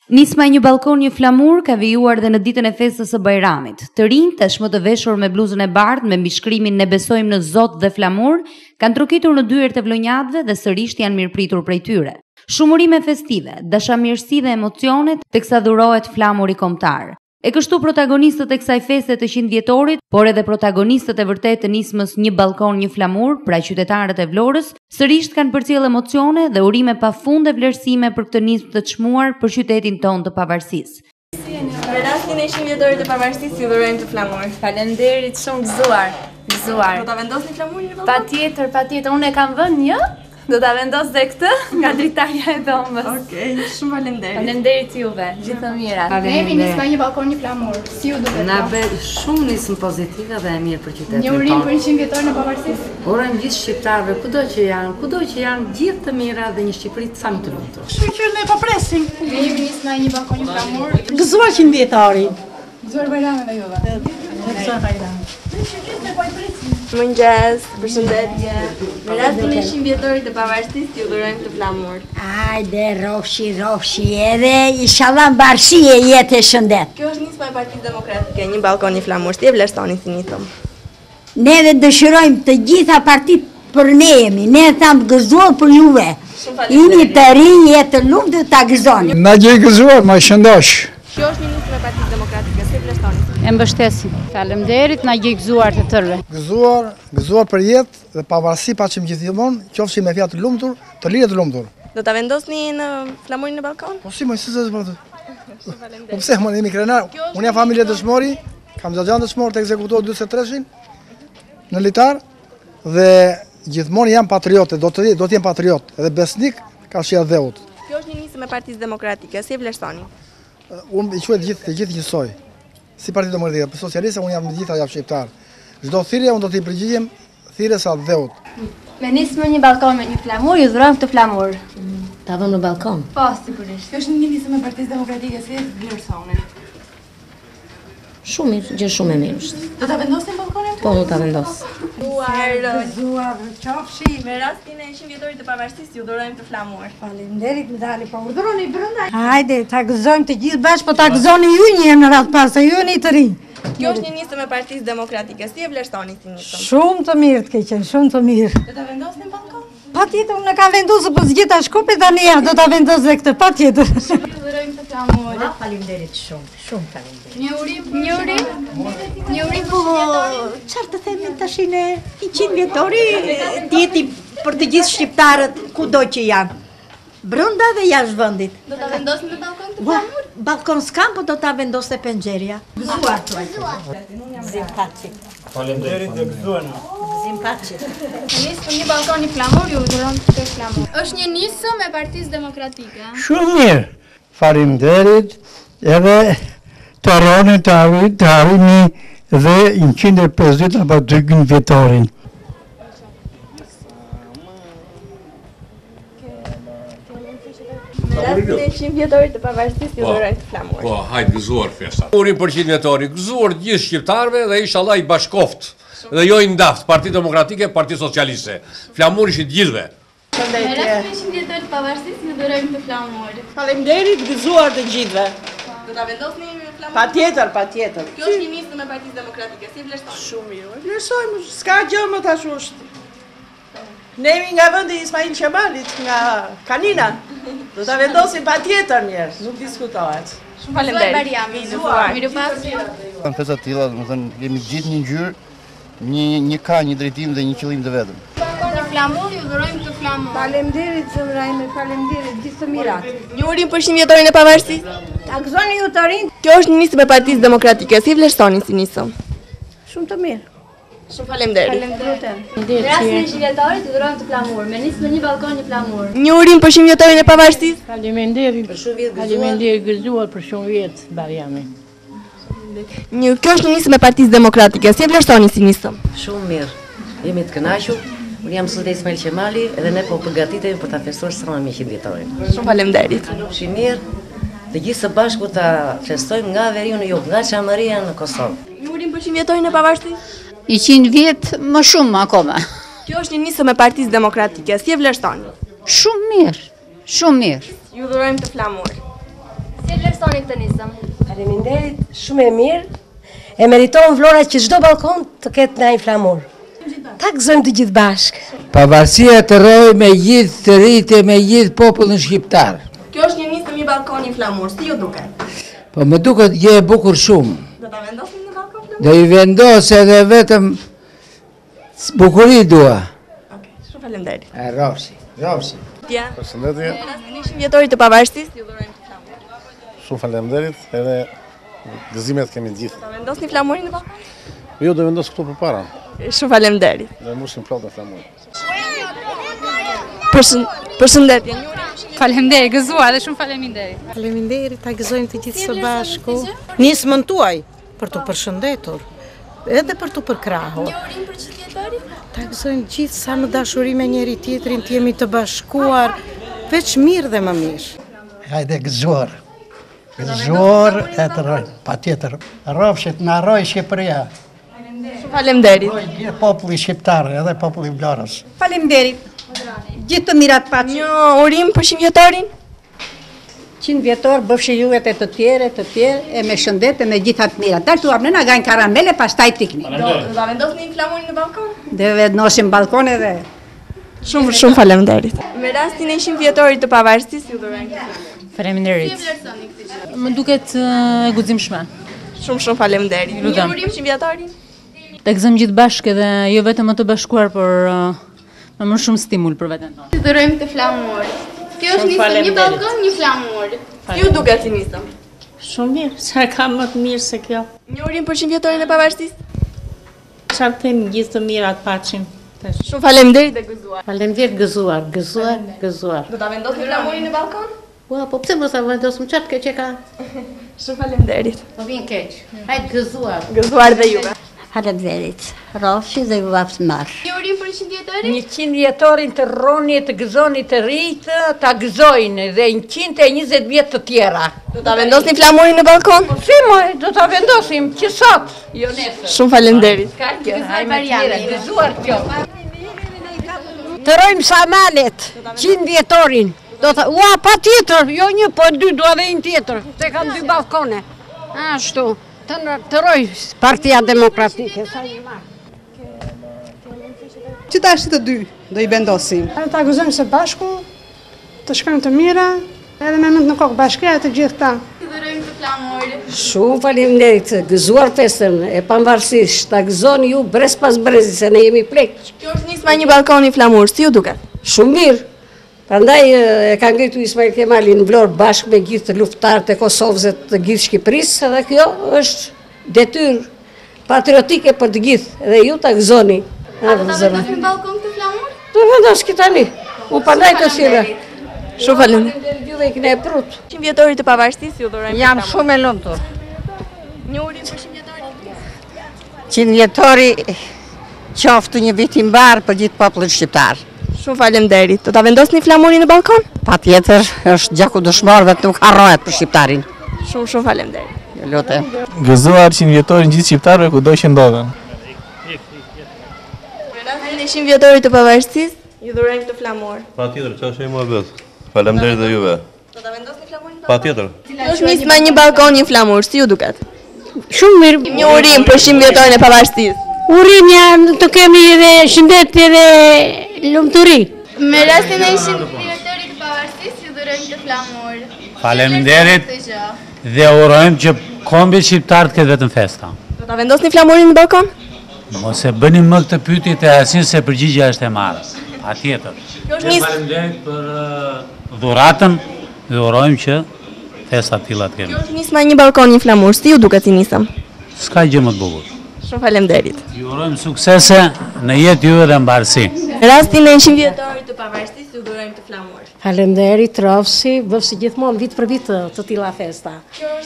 Nisma e një balkon një flamur ka vijuar dhe në ditën e festës së Bajramit. Të rinj, tashmë të veshur me bluzën e bardhë me mbishkrimin "Ne besojmë në Zot dhe flamur", kanë trokitur në dyert e vlonjatëve dhe sërish janë mirëpritur prej tyre. Shumërime festive, dashamirësi dhe emocione teksa dhurohet flamuri kombëtar. E kështu protagonistët e kësaj feste të 100 vjetorit, por edhe protagonistët e vërtet të nismës Një balkon një flamur, pra qytetarët e Vlorës, sërish kanë përcjell emocione dhe urime pafund e vlerësime për këtë nismë të çmuar për qytetin tonë të pavarësisë. Në rastin e 100 vjetorit të pavarësisë ju dhurojmë të flamur. Faleminderit shumë, gëzuar. Do ta vendosni flamurin në balkon? Patjetër, unë e kam vënë një. Do ta vendos dhe këtë nga dritarja e dhomës. Okej, shumë faleminderit. Faleminderit juve, gjithë të mirat. Ne jemi nisma Një balkon një flamur. Si ju duhet? Na bë shumë nismë pozitive dhe e mirë për qytetin tonë. Një urim për 100 vjetorin e pavarësisë. Urojmë gjithë shqiptarëve kudo që janë gjithë të mira dhe një Shqipëri sa më të lumtur. Shqyrë ne po presim. Ne jemi nisma Një balkon një flamur. Gëzuar 100 vjetari. Gëzuar Bajramin dhe juve. Gëzuar Bajramin. Mëngjes, përshëndetje. Në rastin e 100 vjetorit të pavarësisë ju dhurojmë të flamur. Hajde, rofshi, edhe inshallah mbarësi e jetë e shëndet. Kjo është nisma e Partisë Demokratike, Një balkon një flamur. Si e vlerësoni si nisëm? Ne dhe dëshirojmë të gjitha partit për ne jemi. Ne thamë gëzuar për juve. Jeni të rinj, jetë të lumtur ta gëzoni. Na gjej gëzuar, ma shëndosh. Kjo është një nismë e Partisë Demokratike, si e vlerësoni? E mbështesim. Faleminderit, na gjej gëzuar të tërve. Gëzuar për jetë dhe pavarësi paçim gjithmonë, qofshi me fjalë të lumtur, të lirë të lumtur. Do ta vendosni në flamurin në balkon? Po si më s'e zgjat. Po pse më jemi krenar? Unë jam familje dëshmori, kam xhaxhan dëshmor të ekzekutohet 43-shin në litar dhe gjithmonë jam patriote, do të jem patriot edhe besnik ka shija dheut. Kjo është një nismë e Partisë Demokratike, si e vlerësoni? Unë i quaj të gjithë njësoj. Si Partia Demokratike, për socialiste unë jam të gjitha jam shqiptar. Çdo thirrje unë do t'i përgjigjem thirrjes sa dheut. Me nismën Një balkon me një flamur, ju dhurojmë të flamur. Ta vëmë në balkon. Po, sigurisht. Kjo është një nismë e Partisë Demokratike, si e vlerësoni? Shumë mirë, gjë shumë e mirë është. Do ta vendosni në balkonin? Po, do ta vendos. Gëzuar, qofshi. Me rastin e 100 vjetorit të pavarësisë ju dhurojmë të flamur. Faleminderit më dali, po urdhëroni brenda. Hajde, ta gëzojmë të gjithë bashkë, po ta gëzoni ju një herë në radhë pas, se ju jeni të rinj. Kjo është një nismë e Partisë Demokratike, si e vlerësoni si nismë? Shumë të mirë të keqen, shumë të mirë. Do ta vendosni në balkon? Patjetër, unë kam vendosur po zgjeta shkopit tani ja, do ta vendos edhe këtë, patjetër. Ju dhurojmë të flamur. Faleminderit shumë faleminderit. Një urim Po, çfarë të themi tashin e 100 vjetori dieti për të gjithë shqiptarët kudo që janë. Brenda dhe jashtë vendit. Do ta vendosni në balkon të flamur? Balkon s'kam, po do ta vendosë penxheria. Gëzuar tuaj. Faleminderit dhe gëzuar. Nismë Një balkon një flamur, ju dhurojmë të flamur. Është një nismë e Partisë Demokratike. Shumë mirë. Faleminderit edhe të arroni të arrini dhe 150 apo 200 vjetorin. Në rastin e 100 vjetorit të pavarësisë ju dhurojmë të flamur. Po, hajtë gëzuar festa. Urim për 100 vjetorit, gëzuar gjithë shqiptarëve dhe inshallah i bashkoft. Dhe jo i ndaft, Parti Demokratike, Parti Socialiste. Flamur ishit gjithëve. Me rastin e 100 vjetorit të pavarësisë ju dhurojmë të flamur. Faleminderit, gëzuar të gjithëve. Do ta vendosni në flamur? Patjetër. Kjo është një nismë e Partisë Demokratike, si e vlerësoni? Shumë mirë. Vlerësojmë, s'ka gjë më tash është. Ne jemi nga vendi Ismail Qemalit, nga Kanina. Do ta vendosim patjetër njerëz, nuk diskutohet. Shumë faleminderit. Mirupafshim. Në festa të tilla, domethënë jemi gjithë një ngjyrë, një ka, një drejtim dhe një qëllim të vetëm. Në flamur, ju dhurojmë të flamur. Faleminderit zëmrajme, faleminderit gjithë të mirat. Një urim për 100 vjetorin e pavarësisë. Ta gëzoni ju të rinj. Kjo është një nismë e Partisë Demokratike, si e vlerësoni si nismë? Shumë të mirë. Shumë faleminderit. Në rastin e 100 vjetorit ju dhurojmë të flamur. Me nismë Një balkon një flamur. Një urim për 100 vjetorin e pavarësisë. Faleminderit. Faleminderit gëzuar për shumë vjet Bajrami. Kjo është një nismë e Partisë Demokratike, si e vlerësoni si nismë? Shumë mirë. Jemi të kënaqur. Unë jam Sultan Ismail Qemali edhe ne po përgatitemi për ta festuar së 100 vjetorin. Shumë faleminderit. Shi mirë. Të gjithë së bashku ta festojmë nga Veriu në Jug, nga Çamaria në Kosovë. Një urim për 100 vjetorin e pavarësisë. 100 vjet më shumë akoma. Kjo është një nismë e Partisë Demokratike, si e vlerësoni? Shumë mirë. Ju dhurojmë të flamur. Si e vlerësoni këtë nisëm? Faleminderit, shumë e mirë. E meriton Vlora që çdo balkon të ketë ndaj flamur. Ta gëzojmë të gjithë bashkë. Pavarësia të rrojë me gjithë të rritë me gjithë popullin shqiptar. Kjo është një nisëm një balkon një flamur, si ju duket? Po më duket gjë e bukur shumë. Do ta vendosim në balkon flamur? Do i vendos edhe vetëm bukuri dua. Okej, shumë faleminderit. Rofsi. Tja. Përshëndetje. Rastin 100 vjetorit të pavarësisë, ju dhurojmë të flamur. Shumë faleminderit, edhe gëzimet kemi gjithë. Ta vendosni flamurin në balkon? Jo, do vendos këtu përpara. Shumë faleminderit. Do e mbushim plot me flamur. Përshëndetje. Faleminderit, gëzuar dhe shumë faleminderit. Faleminderit, ta gëzojmë të gjithë së bashku. Nismën tuaj për të përshëndetur, edhe për të përkrahur. Një urim për çdo vjetorit? Ta gëzojmë gjithë sa më dashuri me njëri tjetrin, të jemi të bashkuar, veç mirë dhe më mirë. Hajde gëzuar. Gëzuar e të rojnë, pa tjetër. Rofshit në roj Shqipëria. Shumë faleminderit. Gjithë populli shqiptar, edhe populli Vlorës. Faleminderit. Gjithë të mirat paçi. Një urim për 100 vjetorin? 100 vjetor, bëfshi juve të tjere, e me shëndet, e me gjitha të mirat. Daltuar në gajnë karamele, pastaj pikni. Do ta vendosni flamurin në balkon? Dhe vendosim balkon edhe. Shumë faleminderit. Me rastin e 100 vjetorit të pavarësisë, ju dhurojmë këtë flamurin. Faleminderit. Si e vlerësoni këtë gjë? Më duket e guximshme. Shumë faleminderit. Një Lutem. urim 100 vjetorin? Ta gëzojmë gjithë bashkë dhe jo vetëm të bashkuar, por me më shumë stimul për veten tonë. Ju dhurojmë këtë flamur. Kjo është nisëm një balkon, një flamur. Si ju duket si nisëm? Shumë mirë, çfarë ka më të mirë se kjo? Një urim për 100 vjetorin e pavarësisë? Çfarë them gjithë të mirat paçim. Shumë faleminderit dhe gëzuar. Faleminderit, gëzuar. Do ta vendosni flamurin në balkon? Po pse mos ta vendosim çfarë keq e ka? Shumë faleminderit. Po vjen keq. Hajde gëzuar. Gëzuar dhe juve. Faleminderit. Rofshi dhe ju vaftë marë. Një urim për 100 vjetorin? 100 vjetorin të rroni, të gëzoni të rritë, ta gëzojnë dhe 120 vjetë të tjera. Do ta vendosni flamurin në balkon? Si moj, do ta vendosim, që sot, jo nesër. Shumë faleminderit. Ka kjo, hajme tjere, gëzuar kjo. Të rojmë Samalet, 100 vjetorin. Ua, pa tjetër, jo një, po dy, do edhe një tjetër, se kam dy balkone. Ashtu, të roj Partia Demokratike. Qita është të dy, do i vendosim. Ta gëzojmë së bashku, të shkojmë të mira, edhe me mëndë në kokë bashkëja të gjithë ta. Ju dhurojmë këtë flamur. Shumë faleminderit, gëzuar festën e pavarësisht, ta gëzoni ju brez pas brezi, se ne jemi plek. Kjo është nisma një balkon i flamur, si ju duket? Shumë mirë. Prandaj e ka ngritur Ismail Kemali në Vlorë bashkë me gjithë luftarët e Kosovës të gjithë Shqipërisë, edhe kjo është detyrë patriotike për të gjithë, edhe ju ta gëzoni. A do ta vendosni në balkon këtë flamur? Do vendos tani. Unë prandaj të sjellë. Shumë faleminderit. Ju dhe i kene e prut. 100 vjetorit të pavarësisë, ju dhurojmë. Jam shumë e lumtur. Një urim për 100 vjetorit? 100 vjetori qoftë një vit i mbar për gjithë popullin shqiptar. Shumë faleminderit. Do ta vendosni flamurin në balkon? Patjetër, është gjaku dëshmorëve të nuk harrohet për shqiptarin. Shumë faleminderit. Ju lutem. Gëzuar 100 vjetorin gjithë shqiptarëve kudo që ndodhen. Me rastin e 100 vjetorit të pavarësisë, ju dhurojmë këtë flamur. Patjetër, çfarë shej muhabet. Faleminderit dhe juve. Do ta vendosni flamurin? Patjetër. Kjo është nisma një balkon, një flamur, si ju duket? Shumë mirë. Një urim për 100 vjetorin e pavarësisë. Urimja të kemi dhe shëndetje dhe lumturi. Me rastin e 100 vjetorit të pavarësisë, ju dhurojmë këtë flamur. Faleminderit dhe urojmë që kombi shqiptar të ketë vetëm festa. Do ta vendosni flamurin në balkon? Mos e bëni më këtë pyetje të asin se përgjigja është e marrë. Patjetër. Faleminderit për dhuratën dhe urojmë që festa të tilla të kemi. Kjo është nisma një balkon, një flamur, si ju duket si nisëm? S'ka gjë më të bukur. Shumë faleminderit. Ju urojmë suksese në jetë juve dhe mbarësi. Në rastin e 100 vjetorit të pavarësisë, ju dhurojmë të flamur. Faleminderit, Rofsi, bëfsi gjithmonë vit për vit të tilla festa.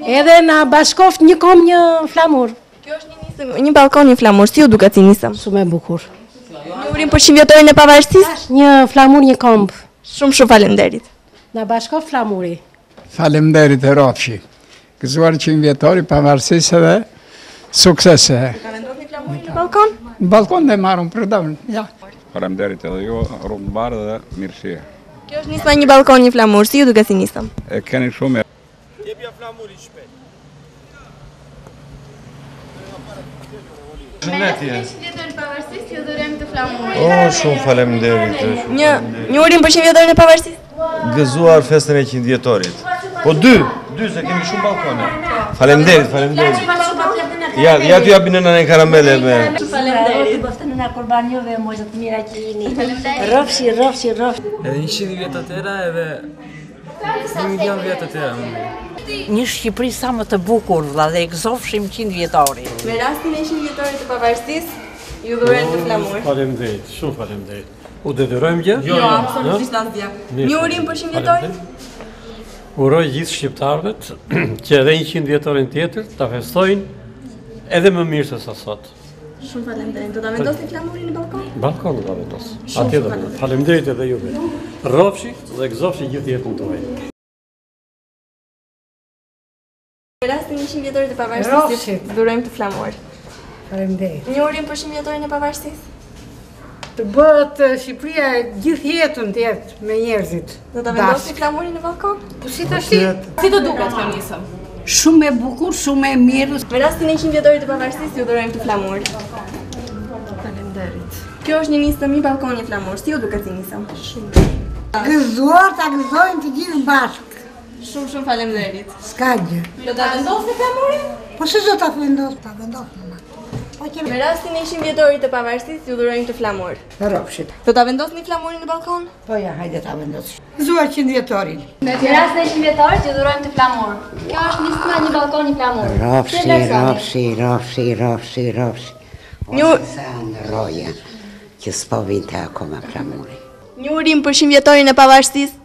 Edhe na bashkoft një kom një flamur. Kjo është një nisëm, një balkon, një flamur, si ju duket si nisëm? Shumë e bukur. Një urim për 100 vjetorin e pavarësisë? Një flamur, një komb. Shumë faleminderit. Na bashkoft flamuri. Faleminderit e Rofshi. Gëzuar 100 vjetori pavarësisë dhe suksese. Ta vendosni flamurin në balkon? Në balkon dhe marrëm për davën, ja. Faleminderit edhe ju, rrugë mbarë dhe mirësie. Kjo është nisma një balkon, një flamur, si ju duket si nisëm? E keni shumë Jepja flamurin shpejt. Shumë faleminderit. Një urim për 100 vjetorin e pavarësisë. Gëzuar festën e 100 vjetorit. Po dy se kemi shumë balkone. Faleminderit. Ja t'ju japin nëna në karamele me. Faleminderit. Në kurbanjove mojë të mira që jeni. Rrofshi. Edhe 100 vjet të tjera edhe 1 milion vjet të tjera. Një Shqipëri sa më të bukur vëlla dhe e gëzofshim 100 vjetorin. Me rastin e 100 vjetorit të pavarësisë, ju dhurojmë të flamur. Faleminderit, shumë faleminderit. U detyrojmë gjë? Jo, absolutisht asgjë. Një urim për 100 vjetorin? Uroj gjithë shqiptarëve që edhe 100 vjetorin tjetër ta festojnë edhe më mirë se sa sot. Shumë faleminderit. Do ta vendosni flamurin në balkon? Balkon do ta vendos. Atje do. Faleminderit edhe juve. Rrofshi dhe gëzofshi gjithë jetën tuaj. Në rastin e 100 vjetorit të pavarësisë, dhurojmë të flamur. Faleminderit. Një urim për 100 vjetorin e pavarësisë? Të bëhet Shqipëria gjithë jetën të jetë me njerëzit. Do ta vendosni flamurin në balkon? Po si tash? Si do duket kjo nisëm? Shumë e bukur, shumë e mirë. Me rastin e 100 vjetorit të pavarësisë, ju dhurojmë të flamur. Faleminderit. Kjo është një nisëm i balkoni flamur. Si ju duket si nisëm? Shumë. Gëzuar ta gëzojnë të gjithë bashkë. Shumë faleminderit. S'ka gjë. Do ta vendosni flamurin? Po si do ta vendos? Ta vendosni. Me rastin e 100 vjetorit të pavarësisë, ju dhurojmë të flamur. Rrofshit. Do ta vendosni flamurin në balkon? Po ja, hajde ta vendosim. Gëzuar 100 vjetorin. Me rastin e 100 vjetorit, ju dhurojmë të flamur. Kjo është nisma një balkon i flamur. Rrofshi. Një sa ndroja që s'po vinte akoma flamuri. Një urim për 100 vjetorin e pavarësisë.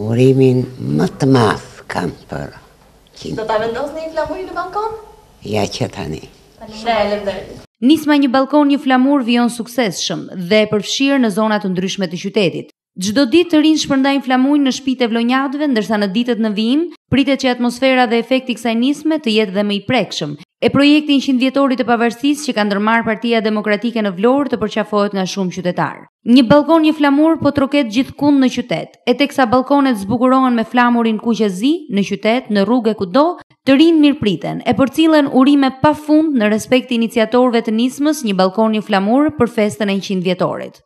Urimin më të madh kam për 100. Do ta vendosni flamurin në balkon? Ja që tani. Nisma një balkon një flamur vijon suksesshëm dhe e përfshirë në zona të ndryshme të qytetit. Çdo ditë të rinj shpërndajnë flamurin në shtëpitë e vlonjatëve, ndërsa në ditët në vijim pritet që atmosfera dhe efekti i kësaj nisme të jetë dhe më i prekshëm. E projekti 100 vjetorit të pavarësisë që ka ndërmarrë Partia Demokratike në Vlorë të përqafohet nga shumë qytetarë. Një balkon një flamur po troket gjithkund në qytet, e teksa balkonet zbukurohen me flamurin kuqezi në qytet, në rrugë kudo, të rinj mirëpriten e përcillen urime pafund në respekt të iniciatorëve të nismës një balkon një flamur për festën e 100 vjetorit.